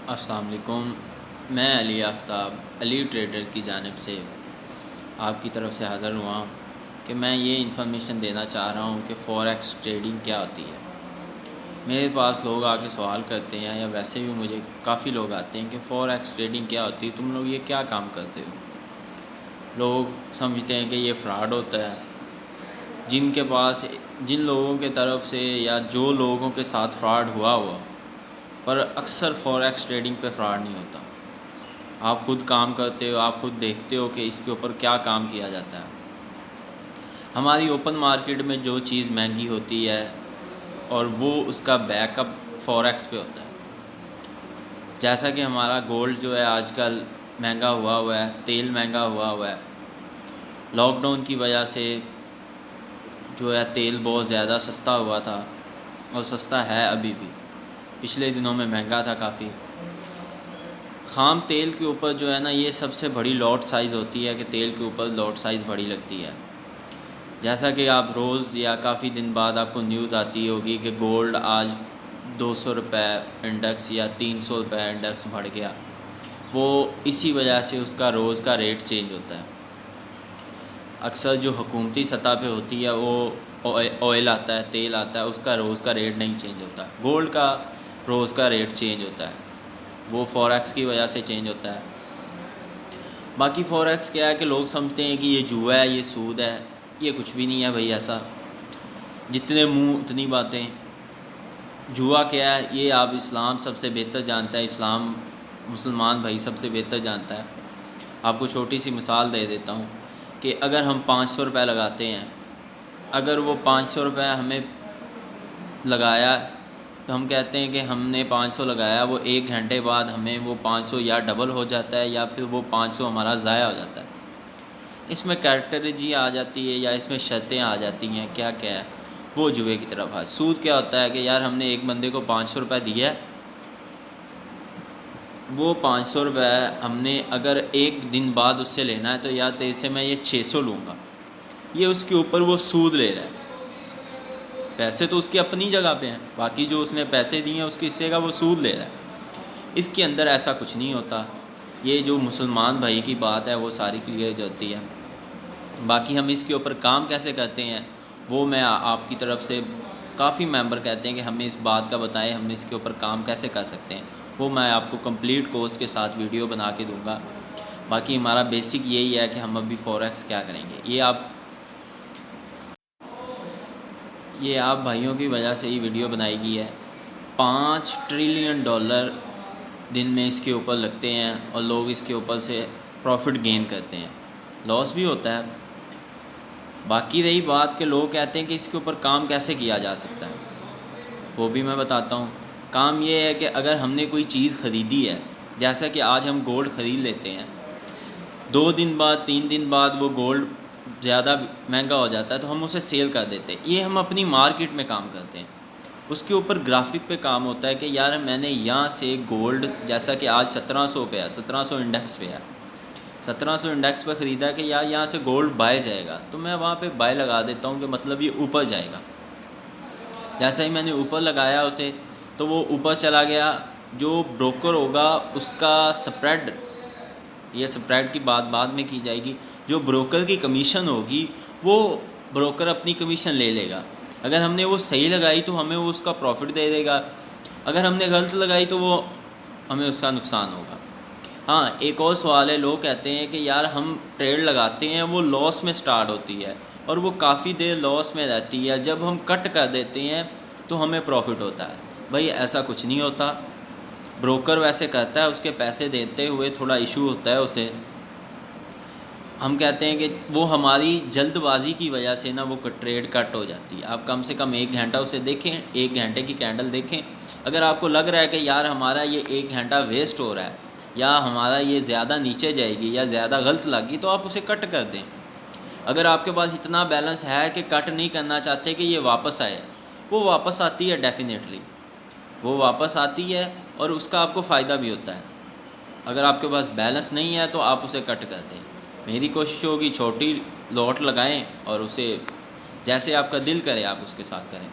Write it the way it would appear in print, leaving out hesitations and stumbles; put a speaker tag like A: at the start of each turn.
A: السلام علیکم۔ میں علی آفتاب علی ٹریڈر کی جانب سے آپ کی طرف سے حاضر ہوا ہوں کہ میں یہ انفارمیشن دینا چاہ رہا ہوں کہ فوریکس ٹریڈنگ کیا ہوتی ہے۔ میرے پاس لوگ آ کے سوال کرتے ہیں یا ویسے بھی مجھے کافی لوگ آتے ہیں کہ فوریکس ٹریڈنگ کیا ہوتی ہے، تم لوگ یہ کیا کام کرتے ہو۔ لوگ سمجھتے ہیں کہ یہ فراڈ ہوتا ہے۔ جن لوگوں کے طرف سے یا جو لوگوں کے ساتھ فراڈ ہوا پر اکثر فوریکس ٹریڈنگ پہ فراڈ نہیں ہوتا۔ آپ خود کام کرتے ہو، آپ خود دیکھتے ہو کہ اس کے اوپر کیا کام کیا جاتا ہے۔ ہماری اوپن مارکیٹ میں جو چیز مہنگی ہوتی ہے اور وہ اس کا بیک اپ فوریکس پہ ہوتا ہے۔ جیسا کہ ہمارا گولڈ جو ہے آج کل مہنگا ہوا ہے، تیل مہنگا ہوا ہے۔ لاک ڈاؤن کی وجہ سے جو ہے تیل بہت زیادہ سستا ہوا تھا اور سستا ہے ابھی بھی، پچھلے دنوں میں مہنگا تھا کافی۔ خام تیل کے اوپر جو ہے نا، یہ سب سے بڑی لاٹ سائز ہوتی ہے کہ تیل کے اوپر لاٹ سائز بڑی لگتی ہے۔ جیسا کہ آپ روز یا کافی دن بعد آپ کو نیوز آتی ہوگی کہ گولڈ آج 200 روپے انڈیکس یا 300 روپے انڈیکس بڑھ گیا، وہ اسی وجہ سے اس کا روز کا ریٹ چینج ہوتا ہے۔ اکثر جو حکومتی سطح پہ ہوتی ہے وہ آئل آتا ہے، تیل آتا ہے، اس کا روز کا ریٹ نہیں چینج ہوتا۔ گولڈ کا روز کا ریٹ چینج ہوتا ہے، وہ فوریکس کی وجہ سے چینج ہوتا ہے۔ باقی فوریکس کیا ہے کہ لوگ سمجھتے ہیں کہ یہ جوا ہے، یہ سود ہے۔ یہ کچھ بھی نہیں ہے بھائی ایسا، جتنے منہ اتنی باتیں۔ جوا کیا ہے یہ آپ اسلام سب سے بہتر جانتا ہے، اسلام مسلمان بھائی سب سے بہتر جانتا ہے۔ آپ کو چھوٹی سی مثال دے دیتا ہوں کہ اگر ہم 500 روپے لگاتے ہیں، اگر وہ 500 روپے ہمیں لگایا تو ہم کہتے ہیں کہ ہم نے 500 لگایا، وہ 1 گھنٹے بعد ہمیں وہ 500 یا ڈبل ہو جاتا ہے یا پھر وہ 500 ہمارا ضائع ہو جاتا ہے۔ اس میں کریکٹرجی آ جاتی ہے یا اس میں شرطیں آ جاتی ہیں، کیا ہے وہ جوئے کی طرف ہے۔ سود کیا ہوتا ہے کہ یار ہم نے ایک بندے کو 500 روپے دیا ہے، وہ 500 روپے ہم نے اگر 1 دن بعد اس سے لینا ہے تو یا تیرے سے میں یہ 600 لوں گا۔ یہ اس کے اوپر وہ سود لے رہا ہے۔ پیسے تو اس کی اپنی جگہ پہ ہیں، باقی جو اس نے پیسے دیے ہیں اس کے حصے کا وہ سود لے رہا ہے۔ اس کے اندر ایسا کچھ نہیں ہوتا۔ یہ جو مسلمان بھائی کی بات ہے وہ ساری کلیئر ہو جاتی ہے۔ باقی ہم اس کے اوپر کام کیسے کرتے ہیں وہ میں آپ کی طرف سے کافی ممبر کہتے ہیں کہ ہمیں اس بات کا بتائیں، ہم اس کے اوپر کام کیسے کر سکتے ہیں، وہ میں آپ کو کمپلیٹ کورس کے ساتھ ویڈیو بنا کے دوں گا۔ باقی ہمارا بیسک یہی ہے کہ ہم ابھی فوریکس کیا کریں گے۔ یہ آپ بھائیوں کی وجہ سے ہی ویڈیو بنائی گئی ہے۔ $5 ٹریلین دن میں اس کے اوپر لگتے ہیں اور لوگ اس کے اوپر سے پروفٹ گین کرتے ہیں، لاس بھی ہوتا ہے۔ باقی رہی بات کہ لوگ کہتے ہیں کہ اس کے اوپر کام کیسے کیا جا سکتا ہے، وہ بھی میں بتاتا ہوں۔ کام یہ ہے کہ اگر ہم نے کوئی چیز خریدی ہے، جیسا کہ آج ہم گولڈ خرید لیتے ہیں، 2 دن بعد 3 دن بعد وہ گولڈ زیادہ مہنگا ہو جاتا ہے تو ہم اسے سیل کر دیتے ہیں۔ یہ ہم اپنی مارکیٹ میں کام کرتے ہیں۔ اس کے اوپر گرافک پہ کام ہوتا ہے کہ یار میں نے یہاں سے گولڈ، جیسا کہ آج 1700 پہ ہے، 1700 انڈیکس پہ ہے، 1700 انڈیکس پہ خریدا کہ یار یہاں سے گولڈ بائی جائے گا، تو میں وہاں پہ بائی لگا دیتا ہوں کہ مطلب یہ اوپر جائے گا۔ جیسا ہی میں نے اوپر لگایا اسے تو وہ اوپر چلا گیا۔ جو بروکر ہوگا اس کا سپریڈ، یہ سپریڈ کی بات بعد میں کی جائے گی، جو بروکر کی کمیشن ہوگی وہ بروکر اپنی کمیشن لے لے گا۔ اگر ہم نے وہ صحیح لگائی تو ہمیں وہ اس کا پروفٹ دے دے گا، اگر ہم نے غلط لگائی تو وہ ہمیں اس کا نقصان ہوگا۔ ہاں، ایک اور سوال ہے، لوگ کہتے ہیں کہ یار ہم ٹریڈ لگاتے ہیں، وہ لاس میں سٹارٹ ہوتی ہے اور وہ کافی دیر لاس میں رہتی ہے، جب ہم کٹ کر دیتے ہیں تو ہمیں پروفٹ ہوتا ہے۔ بھائی ایسا کچھ نہیں ہوتا۔ بروکر ویسے کرتا ہے، اس کے پیسے دیتے ہوئے تھوڑا ایشو ہوتا ہے اسے۔ ہم کہتے ہیں کہ وہ ہماری جلد بازی کی وجہ سے نا وہ ٹریڈ کٹ ہو جاتی ہے۔ آپ کم سے کم 1 گھنٹہ اسے دیکھیں، 1 گھنٹے کی کینڈل دیکھیں۔ اگر آپ کو لگ رہا ہے کہ یار ہمارا یہ 1 گھنٹہ ویسٹ ہو رہا ہے یا ہمارا یہ زیادہ نیچے جائے گی یا زیادہ غلط لگ گئی تو آپ اسے کٹ کر دیں۔ اگر آپ کے پاس اتنا بیلنس ہے کہ کٹ نہیں کرنا چاہتے کہ یہ واپس آئے، وہ واپس آتی ہے، ڈیفینیٹلی وہ واپس آتی ہے اور اس کا آپ کو فائدہ بھی ہوتا ہے۔ اگر آپ کے پاس بیلنس نہیں ہے تو آپ اسے کٹ کر دیں۔ میری کوشش ہوگی چھوٹی لاٹ لگائیں اور اسے جیسے آپ کا دل کرے آپ اس کے ساتھ کریں۔